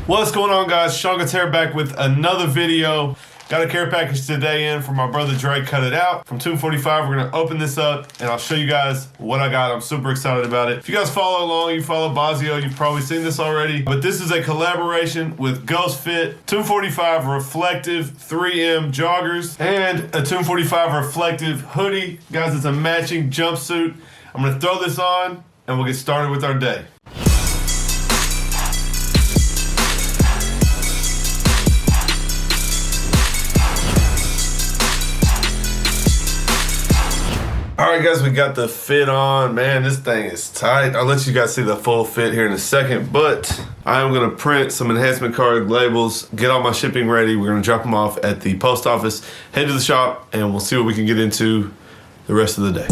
What's going on, guys? Seancutshair back with another video. Got a care package today in from my brother Dre, Cut It Out. From 245, we're gonna open this up and I'll show you guys what I got. I'm super excited about it. If you guys follow along, you follow Bazio, you've probably seen this already. But this is a collaboration with GhostFit, 245 reflective 3M joggers, and a 245 reflective hoodie. Guys, it's a matching jumpsuit. I'm gonna throw this on and we'll get started with our day. All right, guys, we got the fit on. Man, this thing is tight. I'll let you guys see the full fit here in a second, but I am gonna print some enhancement card labels, get all my shipping ready. We're gonna drop them off at the post office, head to the shop, and we'll see what we can get into the rest of the day.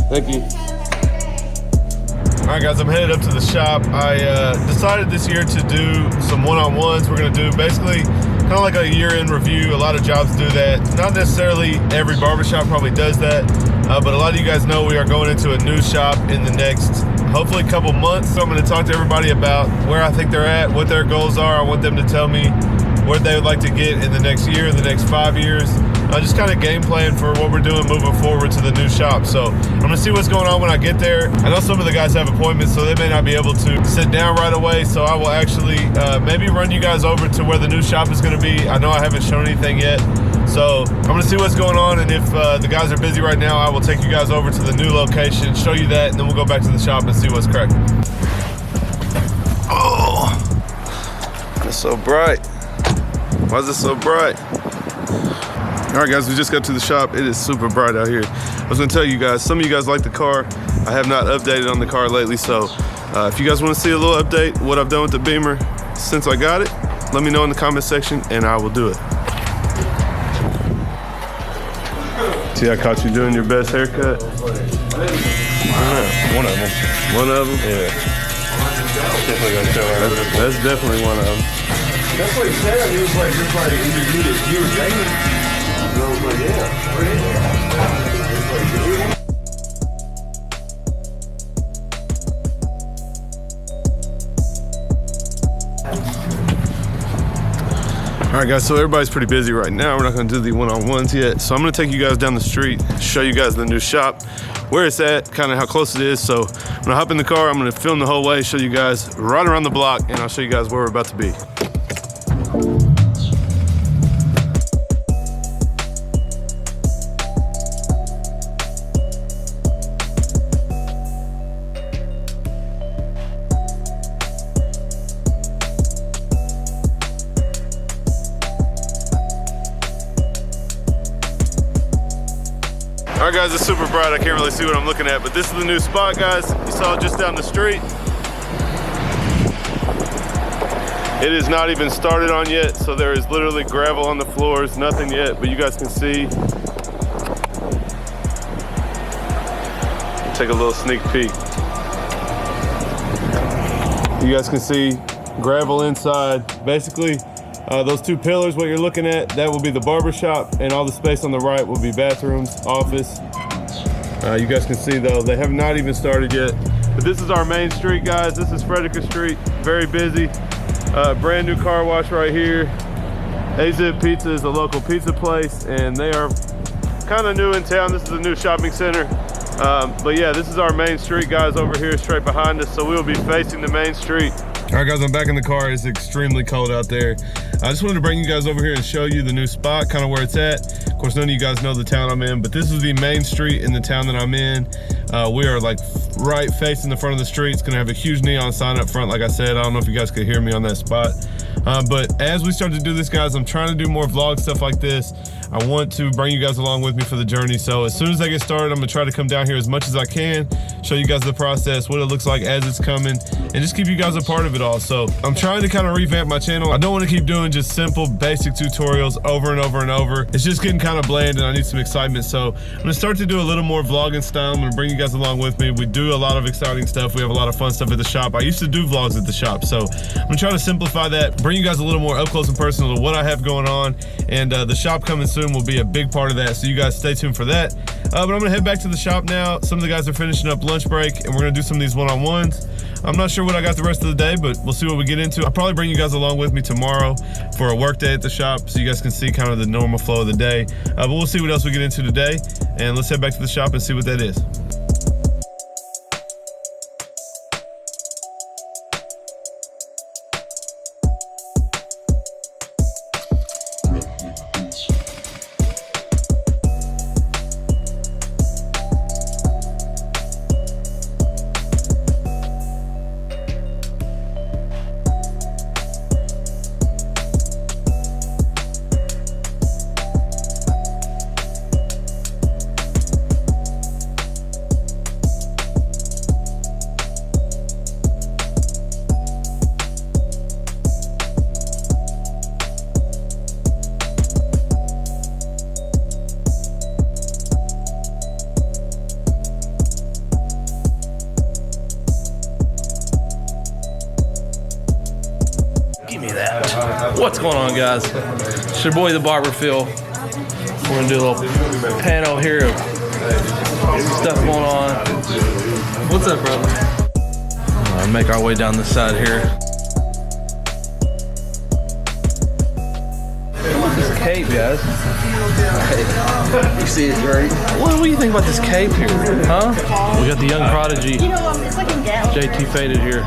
Thank you. All right, guys, I'm headed up to the shop. I decided this year to do some one-on-ones. We're gonna do basically kind of like a year-end review. A lot of jobs do that. Not necessarily every barbershop probably does that, but a lot of you guys know we are going into a new shop in the next, hopefully, couple months. So I'm gonna talk to everybody about where I think they're at, what their goals are. I want them to tell me where they would like to get in the next year, the next 5 years. Just kind of game plan for what we're doing moving forward to the new shop. So I'm gonna see what's going on when I get there. I know some of the guys have appointments, so they may not be able to sit down right away. So I will actually maybe run you guys over to where the new shop is gonna be. I know I haven't shown anything yet. So I'm gonna see what's going on, and if the guys are busy right now, I will take you guys over to the new location, show you that, and then we'll go back to the shop and see what's cracking. Oh, it's so bright. Why is it so bright? All right, guys, we just got to the shop. It is super bright out here. I was gonna tell you guys, some of you guys like the car. I have not updated on the car lately, so if you guys wanna see a little update, what I've done with the Beamer since I got it, let me know in the comment section and I will do it. See, I caught you doing your best haircut? One of them. One of them? Yeah. Definitely gonna show her. That's definitely one of them. That's what he said. He was like, just like, you were dating. And I was like, yeah. All right, guys, so everybody's pretty busy right now. We're not gonna do the one-on-ones yet. So I'm gonna take you guys down the street, show you guys the new shop, where it's at, kind of how close it is. So I'm gonna hop in the car, I'm gonna film the whole way, show you guys right around the block, and I'll show you guys where we're about to be. All right, guys, it's super bright. I can't really see what I'm looking at, but this is the new spot, guys. You saw it just down the street. It is not even started on yet, so there is literally gravel on the floors, nothing yet, but you guys can see. Take a little sneak peek. You guys can see gravel inside. Basically, those two pillars, what you're looking at, that will be the barbershop, and all the space on the right will be bathrooms, office. You guys can see, though, they have not even started yet. But this is our main street, guys. This is Frederica Street, very busy. Brand new car wash right here. AZ Pizza is a local pizza place, and they are kind of new in town. This is a new shopping center. But yeah, this is our main street, guys, over here straight behind us. So we'll be facing the main street. All right, guys, I'm back in the car. It's extremely cold out there. I just wanted to bring you guys over here and show you the new spot, kind of where it's at. Of course, none of you guys know the town I'm in, but this is the main street in the town that I'm in. We are like right facing the front of the street. It's gonna have a huge neon sign up front. Like I said, I don't know if you guys could hear me on that spot. But as we start to do this, guys, I'm trying to do more vlog stuff like this. I want to bring you guys along with me for the journey. So as soon as I get started, I'm gonna try to come down here as much as I can, show you guys the process, what it looks like as it's coming, and just keep you guys a part of it all. So I'm trying to kind of revamp my channel. I don't want to keep doing just simple basic tutorials over and over and over. It's just getting kind of bland and I need some excitement. So I'm gonna start to do a little more vlogging style. I'm gonna bring you guys along with me. We do a lot of exciting stuff. We have a lot of fun stuff at the shop. I used to do vlogs at the shop, so I'm gonna try to simplify that, bring you guys a little more up close and personal to what I have going on, and the shop coming soon will be a big part of that, so you guys stay tuned for that. But I'm gonna head back to the shop now. Some of the guys are finishing up lunch break and we're gonna do some of these one-on-ones. I'm not sure what I got the rest of the day, but we'll see what we get into. I'll probably bring you guys along with me tomorrow for a work day at the shop so you guys can see kind of the normal flow of the day. But we'll see what else we get into today, and let's head back to the shop and see what that is. What's going on, guys? It's your boy, the Barber Phil. We're gonna do a little panel here of stuff going on. What's up, brother? Make our way down this side here. This cape, guys. You see it, right? What do you think about this cape here? Huh? We got the young Prodigy. You know, it's like a gal. JT Faded here.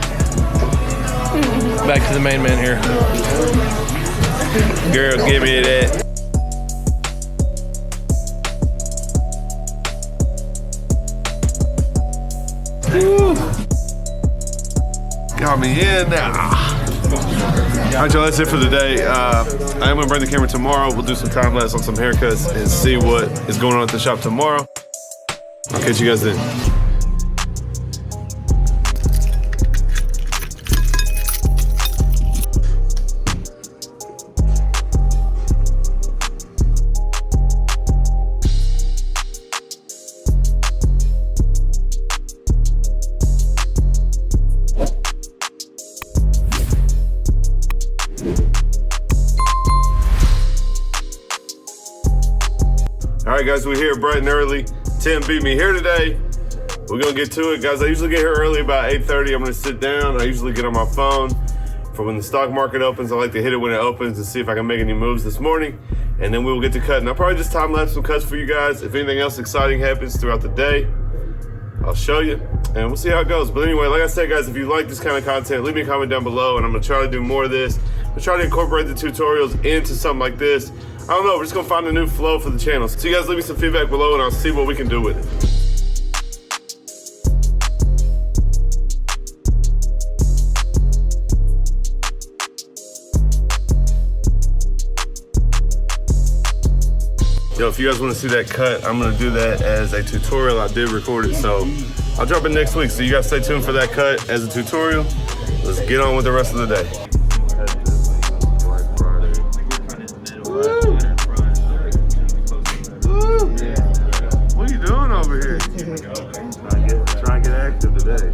Back to the main man here. Girl, give me that. Woo. Got me in now. All right, y'all, that's it for the day. I am gonna bring the camera tomorrow. We'll do some time lapse on some haircuts and see what is going on at the shop tomorrow. I'll catch you guys then. All right, guys, we're here bright and early. Tim beat me here today. We're gonna get to it, guys. I usually get here early about 8:30. I'm gonna sit down. I usually get on my phone for when the stock market opens. I like to hit it when it opens to see if I can make any moves this morning, and then we will get to cutting. I'll probably just time lapse some cuts for you guys. If anything else exciting happens throughout the day, I'll show you, and we'll see how it goes. But anyway, like I said, guys, if you like this kind of content, leave me a comment down below, and I'm gonna try to do more of this. I'm gonna try to incorporate the tutorials into something like this. I don't know, we're just gonna find a new flow for the channel. So you guys leave me some feedback below and I'll see what we can do with it. Yo, if you guys wanna see that cut, I'm gonna do that as a tutorial. I did record it, so I'll drop it next week. So you guys stay tuned for that cut as a tutorial. Let's get on with the rest of the day. What are you doing over here? Trying to get active today.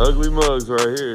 Ugly mugs right here.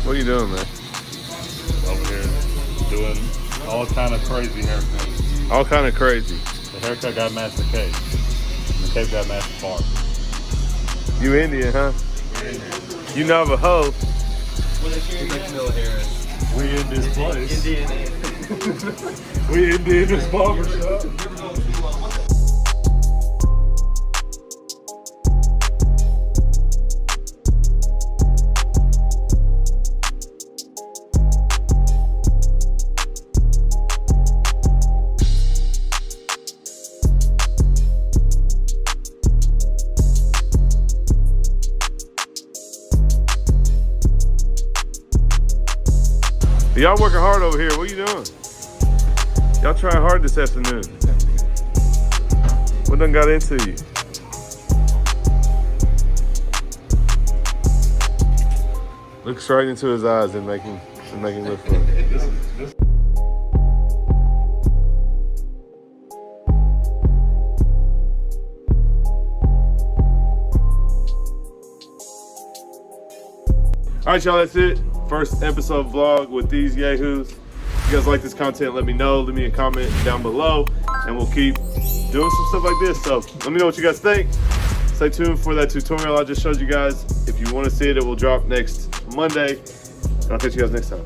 What are you doing, man? Over here doing all kind of crazy haircuts. All kind of crazy. The haircut got matched the cape. And the cape got matched the barber. You Indian, huh? You Navajo. We in this place. We in this barbershop. Y'all working hard over here. What are you doing? Y'all trying hard this afternoon. What done got into you? Look straight into his eyes and make him look funny. All right, y'all, that's it. First episode vlog with these yahoos. If you guys like this content, let me know. Leave me a comment down below, and we'll keep doing some stuff like this. So let me know what you guys think. Stay tuned for that tutorial I just showed you guys. If you want to see it, it will drop next Monday. And I'll catch you guys next time.